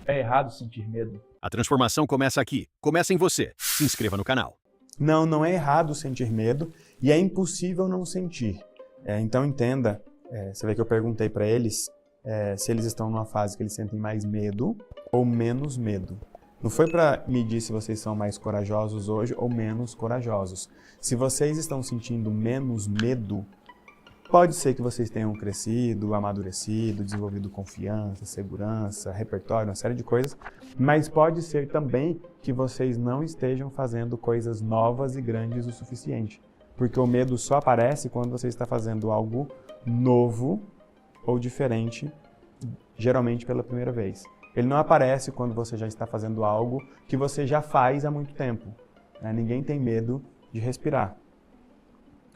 É errado sentir medo? A transformação começa aqui. Começa em você. Se inscreva no canal. Não, não é errado sentir medo e é impossível não sentir. Então entenda, você vê que eu perguntei para eles se eles estão numa fase que eles sentem mais medo ou menos medo. Não foi para medir se vocês são mais corajosos hoje ou menos corajosos. Se vocês estão sentindo menos medo, pode ser que vocês tenham crescido, amadurecido, desenvolvido confiança, segurança, repertório, uma série de coisas, mas pode ser também que vocês não estejam fazendo coisas novas e grandes o suficiente. Porque o medo só aparece quando você está fazendo algo novo ou diferente, geralmente pela primeira vez. Ele não aparece quando você já está fazendo algo que você já faz há muito tempo. Ninguém tem medo de respirar.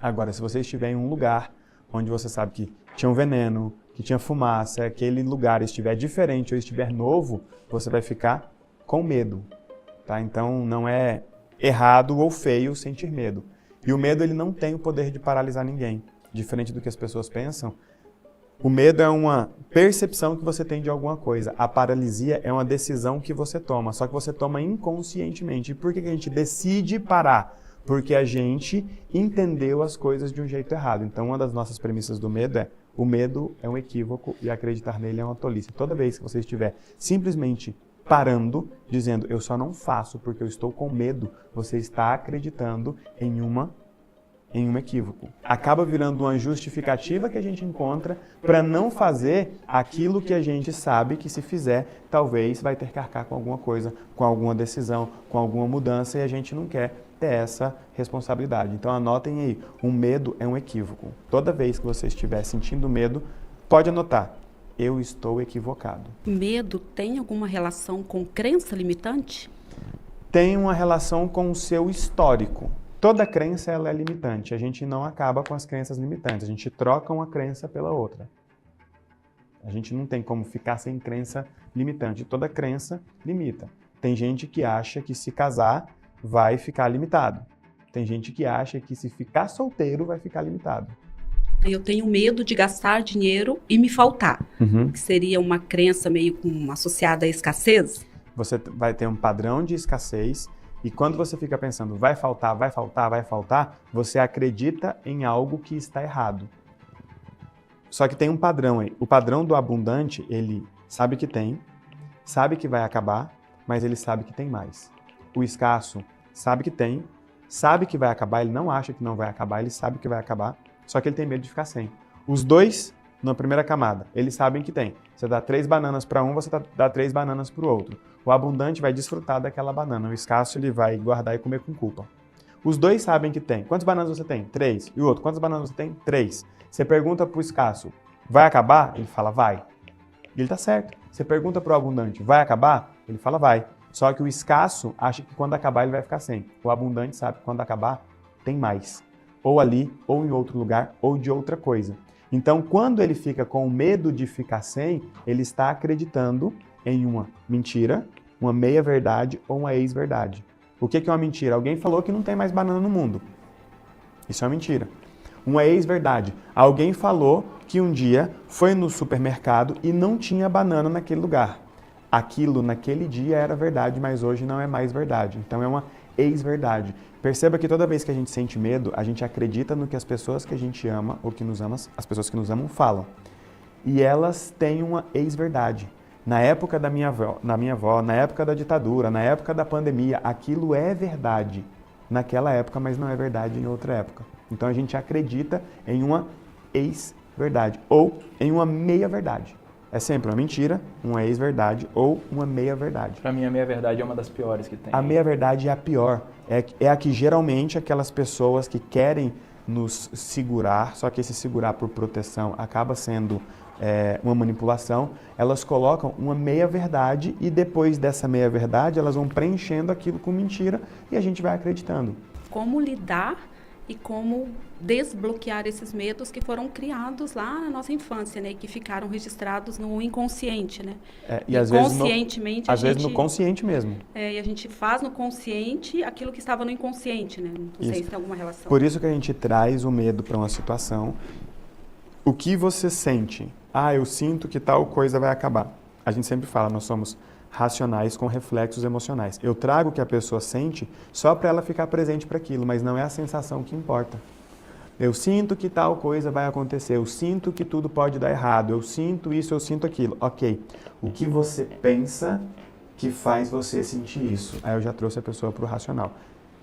Agora, se você estiver em um lugar onde você sabe que tinha um veneno, que tinha fumaça, aquele lugar estiver diferente ou estiver novo, você vai ficar com medo. Tá? Então, não é errado ou feio sentir medo. E o medo ele não tem o poder de paralisar ninguém. Diferente do que as pessoas pensam, o medo é uma percepção que você tem de alguma coisa. A paralisia é uma decisão que você toma, só que você toma inconscientemente. E por que a gente decide parar? Porque a gente entendeu as coisas de um jeito errado. Então, uma das nossas premissas do medo é: o medo é um equívoco e acreditar nele é uma tolice. Toda vez que você estiver simplesmente parando, dizendo eu só não faço porque eu estou com medo, você está acreditando em um equívoco. Acaba virando uma justificativa que a gente encontra para não fazer aquilo que a gente sabe que se fizer, talvez vai ter que arcar com alguma coisa, com alguma decisão, com alguma mudança, e a gente não quer ter essa responsabilidade. Então anotem aí, o medo é um equívoco. Toda vez que você estiver sentindo medo, pode anotar: eu estou equivocado. Medo tem alguma relação com crença limitante? Tem uma relação com o seu histórico. Toda crença ela é limitante. A gente não acaba com as crenças limitantes. A gente troca uma crença pela outra. A gente não tem como ficar sem crença limitante. Toda crença limita. Tem gente que acha que se casar vai ficar limitado. Tem gente que acha que se ficar solteiro vai ficar limitado. Eu tenho medo de gastar dinheiro e me faltar. Que seria uma crença meio associada à escassez? Você vai ter um padrão de escassez e quando você fica pensando vai faltar, vai faltar, vai faltar, você acredita em algo que está errado. Só que tem um padrão aí. O padrão do abundante, ele sabe que tem, sabe que vai acabar, mas ele sabe que tem mais. O escasso sabe que tem, sabe que vai acabar, ele não acha que não vai acabar, ele sabe que vai acabar, só que ele tem medo de ficar sem. Os dois, na primeira camada, eles sabem que tem. Você dá 3 bananas para um, você dá 3 bananas para o outro. O abundante vai desfrutar daquela banana, o escasso ele vai guardar e comer com culpa. Os dois sabem que tem. Quantas bananas você tem? 3. E o outro, quantas bananas você tem? 3. Você pergunta para o escasso, vai acabar? Ele fala, vai. E ele tá certo. Você pergunta para o abundante, vai acabar? Ele fala, vai. Só que o escasso acha que quando acabar ele vai ficar sem. O abundante sabe que quando acabar tem mais. Ou ali, ou em outro lugar, ou de outra coisa. Então, quando ele fica com medo de ficar sem, ele está acreditando em uma mentira, uma meia-verdade ou uma ex-verdade. O que é uma mentira? Alguém falou que não tem mais banana no mundo. Isso é uma mentira. Uma ex-verdade. Alguém falou que um dia foi no supermercado e não tinha banana naquele lugar. Aquilo naquele dia era verdade, mas hoje não é mais verdade. Então é uma ex-verdade. Perceba que toda vez que a gente sente medo, a gente acredita no que as pessoas que a gente ama ou que nos amam, as pessoas que nos amam falam. E elas têm uma ex-verdade. Na época da minha avó, na época da ditadura, na época da pandemia, aquilo é verdade naquela época, mas não é verdade em outra época. Então a gente acredita em uma ex-verdade ou em uma meia-verdade. É sempre uma mentira, uma ex-verdade ou uma meia-verdade. Para mim, a meia-verdade é uma das piores que tem. A meia-verdade é a pior. É a que geralmente aquelas pessoas que querem nos segurar, só que esse segurar por proteção acaba sendo uma manipulação, elas colocam uma meia-verdade e depois dessa meia-verdade elas vão preenchendo aquilo com mentira e a gente vai acreditando. Como lidar e como desbloquear esses medos que foram criados lá na nossa infância, né? E que ficaram registrados no inconsciente, né? E às vezes conscientemente vezes no consciente mesmo. E a gente faz no consciente aquilo que estava no inconsciente, né? Não sei se tem alguma relação. Por isso que a gente traz o medo para uma situação. O que você sente? Eu sinto que tal coisa vai acabar. A gente sempre fala, nós somos racionais com reflexos emocionais. Eu trago o que a pessoa sente só para ela ficar presente para aquilo, mas não é a sensação que importa. Eu sinto que tal coisa vai acontecer, eu sinto que tudo pode dar errado, eu sinto isso, eu sinto aquilo. Ok, o que você pensa que faz você sentir isso? Aí eu já trouxe a pessoa para o racional.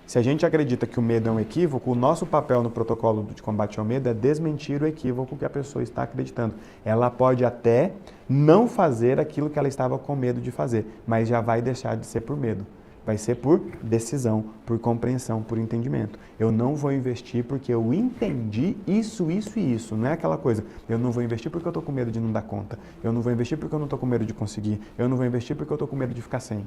Se a gente acredita que o medo é um equívoco, o nosso papel no protocolo de combate ao medo é desmentir o equívoco que a pessoa está acreditando. Ela pode até não fazer aquilo que ela estava com medo de fazer, mas já vai deixar de ser por medo. Vai ser por decisão, por compreensão, por entendimento. Eu não vou investir porque eu entendi isso, isso e isso. Não é aquela coisa, eu não vou investir porque eu estou com medo de não dar conta. Eu não vou investir porque eu não estou com medo de conseguir. Eu não vou investir porque eu estou com medo de ficar sem.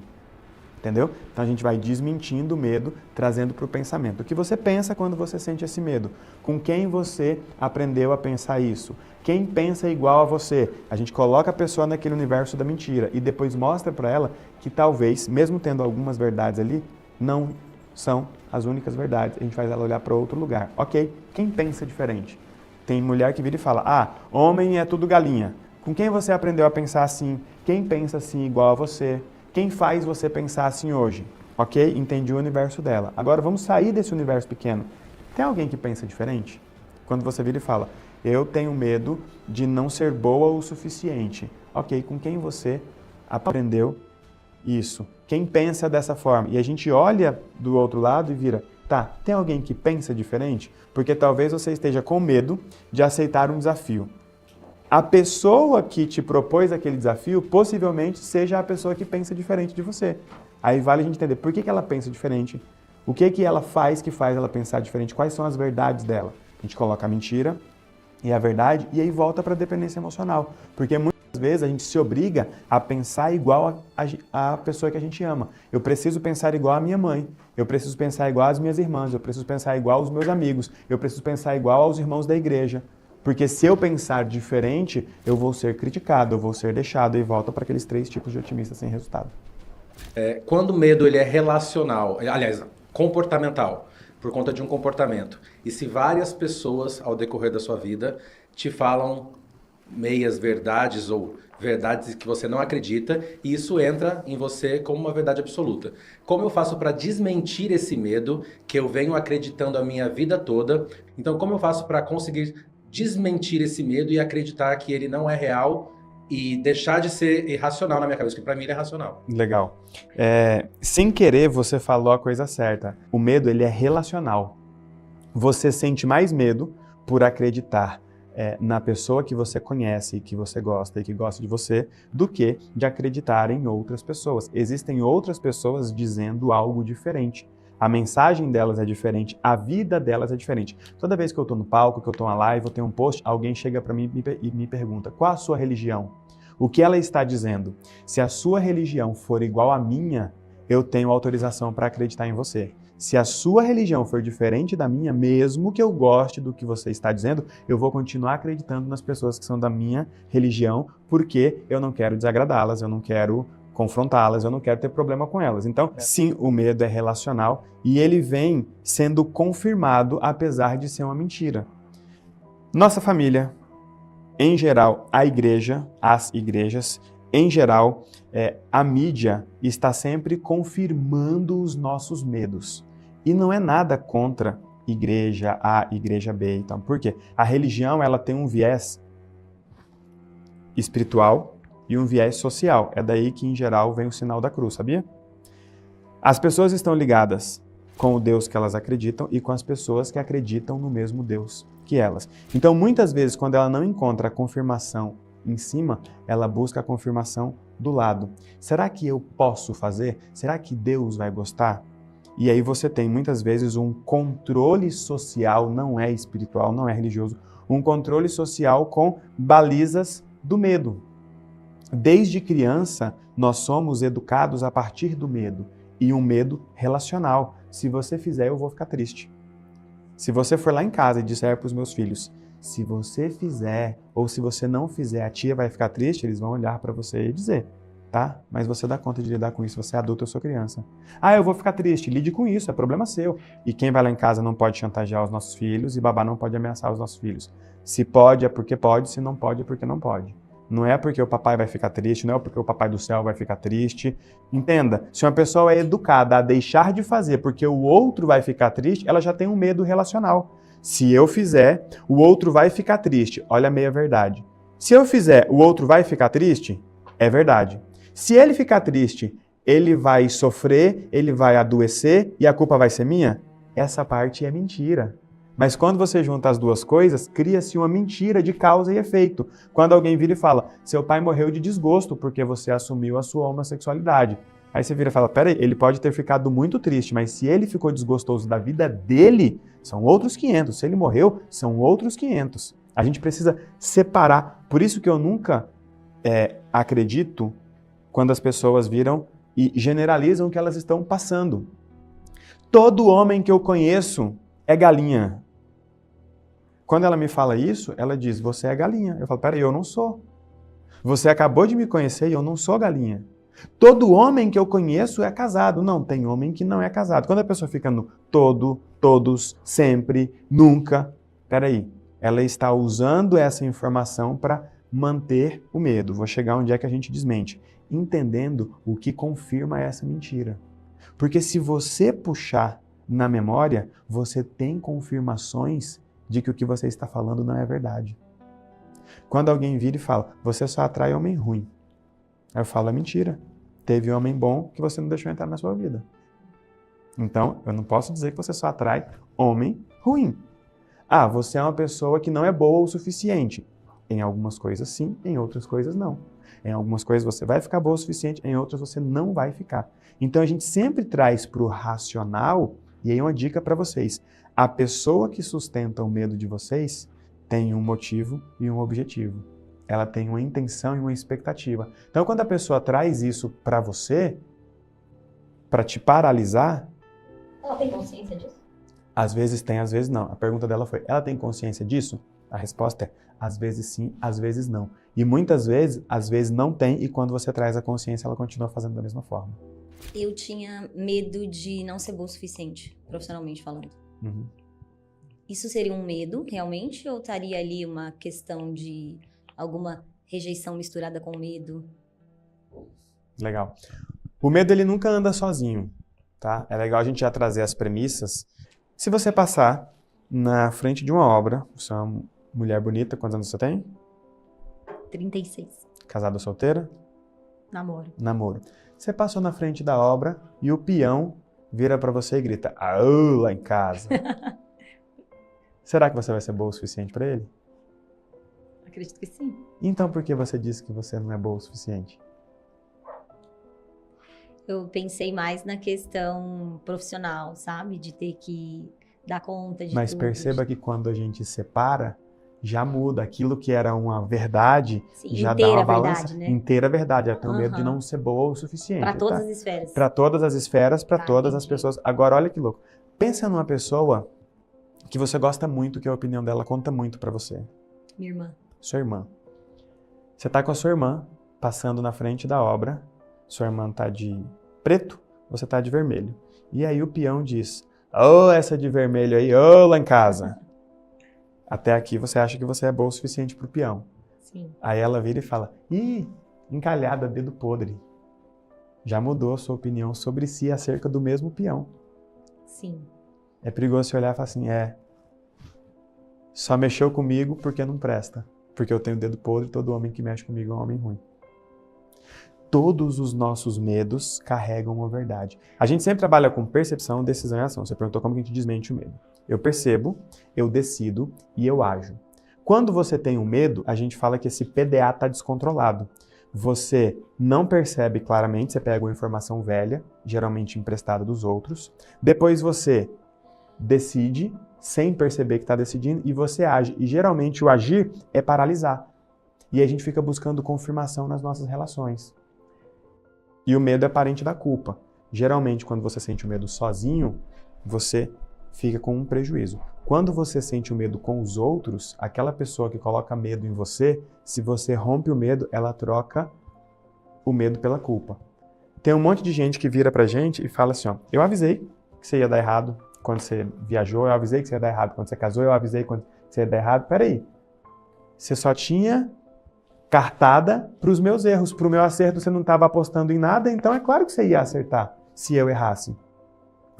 Entendeu? Então a gente vai desmentindo o medo, trazendo para o pensamento. O que você pensa quando você sente esse medo? Com quem você aprendeu a pensar isso? Quem pensa igual a você? A gente coloca a pessoa naquele universo da mentira e depois mostra para ela que talvez, mesmo tendo algumas verdades ali, não são as únicas verdades. A gente faz ela olhar para outro lugar. Ok, quem pensa diferente? Tem mulher que vira e fala, homem é tudo galinha. Com quem você aprendeu a pensar assim? Quem pensa assim igual a você? Quem faz você pensar assim hoje? Ok? Entendi o universo dela. Agora vamos sair desse universo pequeno. Tem alguém que pensa diferente? Quando você vira e fala, eu tenho medo de não ser boa o suficiente. Ok, com quem você aprendeu isso? Quem pensa dessa forma? E a gente olha do outro lado e vira, tá, tem alguém que pensa diferente? Porque talvez você esteja com medo de aceitar um desafio. A pessoa que te propôs aquele desafio possivelmente seja a pessoa que pensa diferente de você. Aí vale a gente entender por que ela pensa diferente, o que ela faz que faz ela pensar diferente, quais são as verdades dela. A gente coloca a mentira e a verdade e aí volta para a dependência emocional. Porque muitas vezes a gente se obriga a pensar igual a pessoa que a gente ama. Eu preciso pensar igual a minha mãe, eu preciso pensar igual às minhas irmãs, eu preciso pensar igual aos meus amigos, eu preciso pensar igual aos irmãos da igreja. Porque se eu pensar diferente, eu vou ser criticado, eu vou ser deixado e volta para aqueles 3 tipos de otimistas sem resultado. Quando o medo ele é relacional, aliás, comportamental, por conta de um comportamento, e se várias pessoas ao decorrer da sua vida te falam meias verdades ou verdades que você não acredita, e isso entra em você como uma verdade absoluta. Como eu faço para desmentir esse medo que eu venho acreditando a minha vida toda? Então, como eu faço para conseguir desmentir esse medo e acreditar que ele não é real e deixar de ser irracional na minha cabeça, que para mim ele é racional? Legal. Sem querer, você falou a coisa certa. O medo, ele é relacional. Você sente mais medo por acreditar na pessoa que você conhece, que você gosta e que gosta de você, do que de acreditar em outras pessoas. Existem outras pessoas dizendo algo diferente. A mensagem delas é diferente, a vida delas é diferente. Toda vez que eu estou no palco, que eu estou na live, eu tenho um post, alguém chega para mim e me pergunta, qual a sua religião? O que ela está dizendo? Se a sua religião for igual à minha, eu tenho autorização para acreditar em você. Se a sua religião for diferente da minha, mesmo que eu goste do que você está dizendo, eu vou continuar acreditando nas pessoas que são da minha religião, porque eu não quero desagradá-las, eu não quero confrontá-las, eu não quero ter problema com elas. Então, sim, o medo é relacional e ele vem sendo confirmado apesar de ser uma mentira. Nossa família, em geral, a igreja, as igrejas, em geral, a mídia está sempre confirmando os nossos medos. E não é nada contra igreja A, igreja B. Então, por quê? A religião ela tem um viés espiritual e um viés social. É daí que, em geral, vem o sinal da cruz, sabia? As pessoas estão ligadas com o Deus que elas acreditam e com as pessoas que acreditam no mesmo Deus que elas. Então, muitas vezes, quando ela não encontra a confirmação em cima, ela busca a confirmação do lado. Será que eu posso fazer? Será que Deus vai gostar? E aí você tem, muitas vezes, um controle social, não é espiritual, não é religioso, um controle social com balizas do medo. Desde criança, nós somos educados a partir do medo, e um medo relacional. Se você fizer, eu vou ficar triste. Se você for lá em casa e disser para os meus filhos, se você fizer ou se você não fizer, a tia vai ficar triste, eles vão olhar para você e dizer, tá? Mas você dá conta de lidar com isso, você é adulto, eu sou criança. Eu vou ficar triste, lide com isso, é problema seu. E quem vai lá em casa não pode chantagear os nossos filhos e babá não pode ameaçar os nossos filhos. Se pode é porque pode, se não pode é porque não pode. Não é porque o papai vai ficar triste, não é porque o papai do céu vai ficar triste. Entenda, se uma pessoa é educada a deixar de fazer porque o outro vai ficar triste, ela já tem um medo relacional. Se eu fizer, o outro vai ficar triste. Olha a meia-verdade. Se eu fizer, o outro vai ficar triste? É verdade. Se ele ficar triste, ele vai sofrer, ele vai adoecer e a culpa vai ser minha? Essa parte é mentira. Mas quando você junta as duas coisas, cria-se uma mentira de causa e efeito. Quando alguém vira e fala, seu pai morreu de desgosto porque você assumiu a sua homossexualidade. Aí você vira e fala, peraí, ele pode ter ficado muito triste, mas se ele ficou desgostoso da vida dele, são outros 500. Se ele morreu, são outros 500. A gente precisa separar. Por isso que eu nunca acredito quando as pessoas viram e generalizam o que elas estão passando. Todo homem que eu conheço é galinha. Quando ela me fala isso, ela diz, você é galinha. Eu falo, peraí, eu não sou. Você acabou de me conhecer e eu não sou galinha. Todo homem que eu conheço é casado. Não, tem homem que não é casado. Quando a pessoa fica no todo, todos, sempre, nunca, peraí, ela está usando essa informação para manter o medo. Vou chegar onde é que a gente desmente. Entendendo o que confirma essa mentira. Porque se você puxar na memória, você tem confirmações de que o que você está falando não é verdade. Quando alguém vira e fala, você só atrai homem ruim. Aí eu falo, é mentira. Teve homem bom que você não deixou entrar na sua vida. Então, eu não posso dizer que você só atrai homem ruim. Ah, você é uma pessoa que não é boa o suficiente. Em algumas coisas sim, em outras coisas não. Em algumas coisas você vai ficar boa o suficiente, em outras você não vai ficar. Então a gente sempre traz para o racional, e aí uma dica para vocês. A pessoa que sustenta o medo de vocês tem um motivo e um objetivo. Ela tem uma intenção e uma expectativa. Então quando a pessoa traz isso para você, para te paralisar... Ela tem consciência disso? Às vezes tem, às vezes não. A pergunta dela foi, ela tem consciência disso? A resposta é, às vezes sim, às vezes não. E muitas vezes, às vezes não tem, e quando você traz a consciência, ela continua fazendo da mesma forma. Eu tinha medo de não ser boa o suficiente, profissionalmente falando. Uhum. Isso seria um medo, realmente? Ou estaria ali uma questão de alguma rejeição misturada com medo? Legal. O medo, ele nunca anda sozinho, tá? É legal a gente já trazer as premissas. Se você passar na frente de uma obra, você é uma mulher bonita, quantos anos você tem? 36. Casada ou solteira? Namoro. Namoro. Você passou na frente da obra e o peão vira pra você e grita, aô, lá em casa. Será que você vai ser boa o suficiente pra ele? Acredito que sim. Então por que você disse que você não é boa o suficiente? Eu pensei mais na questão profissional, sabe? De ter que dar conta de Mas tudo. perceba que quando a gente separa, já muda. Aquilo que era uma verdade, Sim, já dá inteira uma balança. verdade, né? Inteira verdade. Ela tem o medo de Aham. não ser boa o suficiente. Para todas tá? as esferas. Para todas as esferas, para Tá, todas as entendi. pessoas. Agora, olha que louco. Pensa numa pessoa que você gosta muito, que a opinião dela conta muito para você. Minha irmã. Sua irmã. Você tá com a sua irmã, passando na frente da obra. Sua irmã tá de preto, você tá de vermelho. E aí o peão diz, ô, essa de vermelho aí, ô, lá em casa. Até aqui você acha que você é boa o suficiente pro peão. Sim. Aí ela vira e fala, ih, encalhada, dedo podre. Já mudou a sua opinião sobre si acerca do mesmo peão. Sim. É perigoso você olhar e falar assim, só mexeu comigo porque não presta. Porque eu tenho dedo podre e todo homem que mexe comigo é um homem ruim. Todos os nossos medos carregam uma verdade. A gente sempre trabalha com percepção, decisão e ação. Você perguntou como que a gente desmente o medo. Eu percebo, eu decido e eu ajo. Quando você tem um medo, a gente fala que esse PDA está descontrolado. Você não percebe claramente, você pega uma informação velha, geralmente emprestada dos outros. Depois você decide, sem perceber que está decidindo, e você age. E geralmente o agir é paralisar. E aí a gente fica buscando confirmação nas nossas relações. E o medo é parente da culpa. Geralmente, quando você sente o medo sozinho, você fica com um prejuízo. Quando você sente o medo com os outros, aquela pessoa que coloca medo em você, se você rompe o medo, ela troca o medo pela culpa. Tem um monte de gente que vira pra gente e fala assim, ó, eu avisei que você ia dar errado quando você viajou, eu avisei que você ia dar errado quando você casou, eu avisei quando você ia dar errado. Peraí, você só tinha cartada para os meus erros. Para o meu acerto você não estava apostando em nada, então é claro que você ia acertar se eu errasse.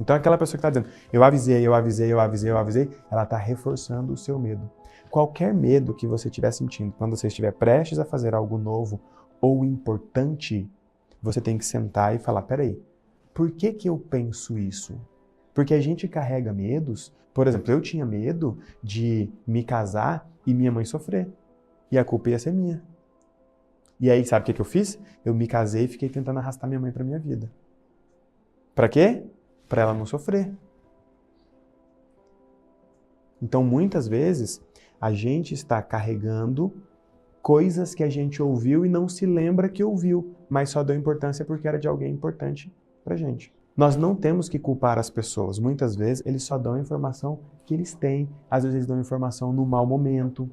Então aquela pessoa que está dizendo, eu avisei, ela está reforçando o seu medo. Qualquer medo que você estiver sentindo, quando você estiver prestes a fazer algo novo ou importante, você tem que sentar e falar, peraí, por que eu penso isso? Porque a gente carrega medos. Por exemplo, eu tinha medo de me casar e minha mãe sofrer. E a culpa ia ser minha. E aí, sabe o que eu fiz? Eu me casei e fiquei tentando arrastar minha mãe para minha vida. Para quê? Para ela não sofrer. Então, muitas vezes, a gente está carregando coisas que a gente ouviu e não se lembra que ouviu, mas só deu importância porque era de alguém importante pra gente. Nós não temos que culpar as pessoas. Muitas vezes, eles só dão a informação que eles têm. Às vezes, eles dão informação no mau momento.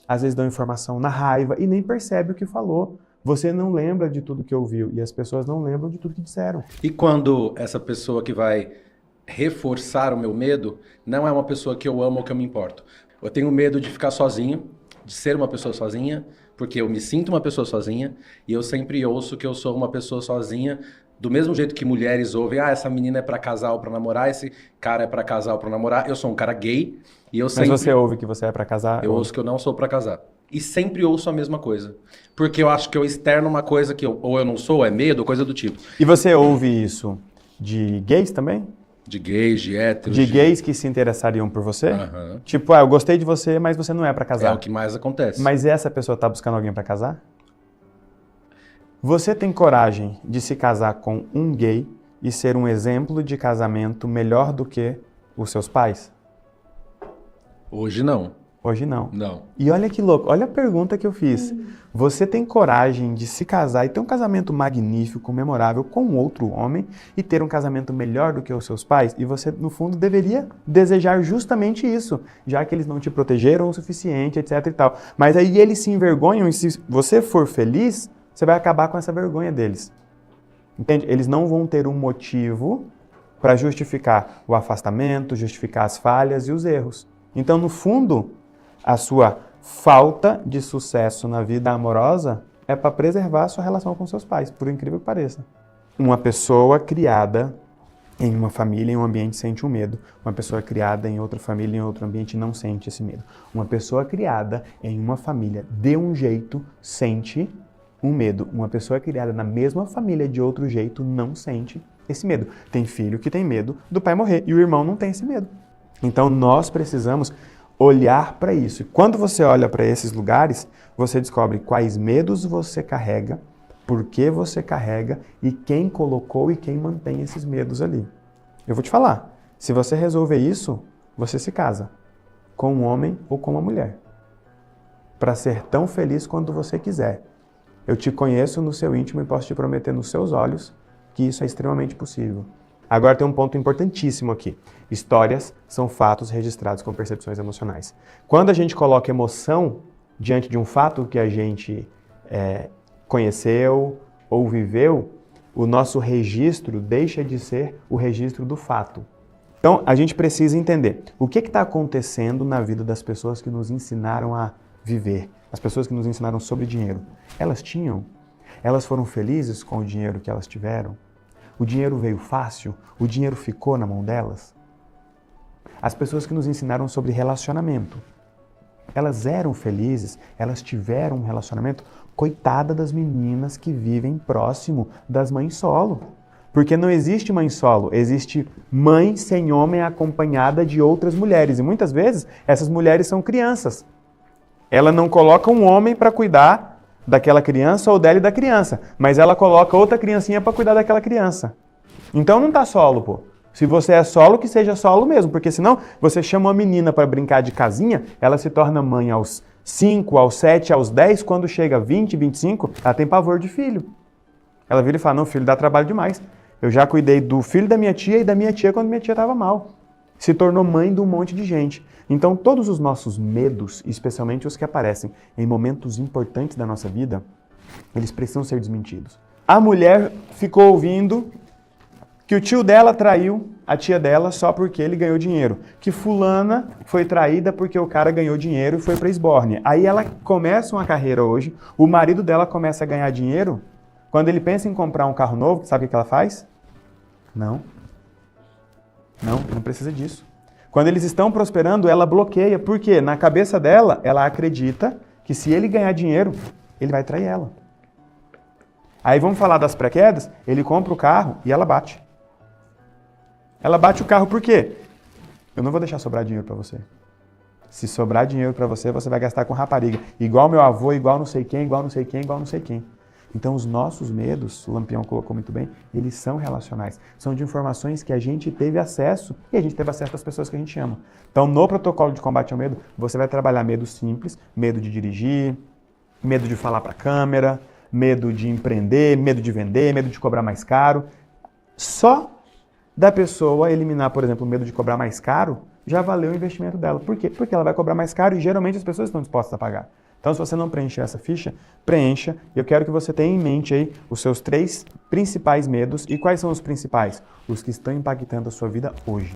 Às vezes, dão informação na raiva e nem percebe o que falou. Você não lembra de tudo que ouviu e as pessoas não lembram de tudo que disseram. E quando essa pessoa que vai reforçar o meu medo não é uma pessoa que eu amo ou que eu me importo. Eu tenho medo de ficar sozinho, de ser uma pessoa sozinha, porque eu me sinto uma pessoa sozinha e eu sempre ouço que eu sou uma pessoa sozinha, do mesmo jeito que mulheres ouvem, essa menina é pra casar ou pra namorar, esse cara é pra casar ou pra namorar. Eu sou um cara gay e eu sempre... Mas você ouve que você é pra casar? Eu ouço que eu não sou pra casar. E sempre ouço a mesma coisa. Porque eu acho que eu externo uma coisa que ou eu não sou, é medo, coisa do tipo. E você ouve isso de gays também? De gays, de héteros. De gays que se interessariam por você? Uhum. Tipo, eu gostei de você, mas você não é pra casar. É o que mais acontece. Mas essa pessoa tá buscando alguém pra casar? Você tem coragem de se casar com um gay e ser um exemplo de casamento melhor do que os seus pais? Hoje não. Hoje não. Não. E olha que louco, olha a pergunta que eu fiz. Você tem coragem de se casar e ter um casamento magnífico, memorável com outro homem e ter um casamento melhor do que os seus pais? E você, no fundo, deveria desejar justamente isso, já que eles não te protegeram o suficiente, etc e tal. Mas aí eles se envergonham e se você for feliz, você vai acabar com essa vergonha deles. Entende? Eles não vão ter um motivo para justificar o afastamento, justificar as falhas e os erros. Então, no fundo, a sua falta de sucesso na vida amorosa é para preservar a sua relação com seus pais, por incrível que pareça. Uma pessoa criada em uma família, em um ambiente, sente um medo. Uma pessoa criada em outra família, em outro ambiente, não sente esse medo. Uma pessoa criada em uma família de um jeito, sente um medo. Uma pessoa criada na mesma família de outro jeito, não sente esse medo. Tem filho que tem medo do pai morrer e o irmão não tem esse medo. Então, nós precisamos olhar para isso. E quando você olha para esses lugares, você descobre quais medos você carrega, por que você carrega e quem colocou e quem mantém esses medos ali. Eu vou te falar, se você resolver isso, você se casa com um homem ou com uma mulher, para ser tão feliz quanto você quiser. Eu te conheço no seu íntimo e posso te prometer nos seus olhos que isso é extremamente possível. Agora tem um ponto importantíssimo aqui. Histórias são fatos registrados com percepções emocionais. Quando a gente coloca emoção diante de um fato que a gente conheceu ou viveu, o nosso registro deixa de ser o registro do fato. Então, a gente precisa entender o que está acontecendo na vida das pessoas que nos ensinaram a viver, as pessoas que nos ensinaram sobre dinheiro. Elas tinham? Elas foram felizes com o dinheiro que elas tiveram? O dinheiro veio fácil? O dinheiro ficou na mão delas? As pessoas que nos ensinaram sobre relacionamento, elas eram felizes? Elas tiveram um relacionamento? Coitada das meninas que vivem próximo das mães solo. Porque não existe mãe solo, existe mãe sem homem acompanhada de outras mulheres. E muitas vezes essas mulheres são crianças. Ela não coloca um homem para cuidar daquela criança ou dela e da criança, mas ela coloca outra criancinha para cuidar daquela criança. Então não tá solo, pô. Se você é solo, que seja solo mesmo, porque senão você chama uma menina para brincar de casinha, ela se torna mãe aos 5, aos 7, aos 10, quando chega a 20, 25, ela tem pavor de filho. Ela vira e fala, não, filho dá trabalho demais. Eu já cuidei do filho da minha tia e da minha tia quando minha tia estava mal. Se tornou mãe de um monte de gente. Então, todos os nossos medos, especialmente os que aparecem em momentos importantes da nossa vida, eles precisam ser desmentidos. A mulher ficou ouvindo que o tio dela traiu a tia dela só porque ele ganhou dinheiro. Que fulana foi traída porque o cara ganhou dinheiro e foi para esbórnia. Aí ela começa uma carreira hoje, o marido dela começa a ganhar dinheiro. Quando ele pensa em comprar um carro novo, sabe o que ela faz? Não precisa disso. Quando eles estão prosperando, ela bloqueia. Por quê? Na cabeça dela, ela acredita que se ele ganhar dinheiro, ele vai trair ela. Aí vamos falar das pré-quedas, ele compra o carro e ela bate. Ela bate o carro por quê? Eu não vou deixar sobrar dinheiro para você. Se sobrar dinheiro para você, você vai gastar com rapariga. Igual meu avô, igual não sei quem, igual não sei quem, igual não sei quem. Então os nossos medos, o Lampião colocou muito bem, eles são relacionais. São de informações que a gente teve acesso e a gente teve acesso às pessoas que a gente ama. Então no protocolo de combate ao medo, você vai trabalhar medo simples, medo de dirigir, medo de falar para a câmera, medo de empreender, medo de vender, medo de cobrar mais caro. Só da pessoa eliminar, por exemplo, o medo de cobrar mais caro, já valeu o investimento dela. Por quê? Porque ela vai cobrar mais caro e geralmente as pessoas estão dispostas a pagar. Então, se você não preencher essa ficha, preencha. Eu quero que você tenha em mente aí os seus 3 principais medos. E quais são os principais? Os que estão impactando a sua vida hoje.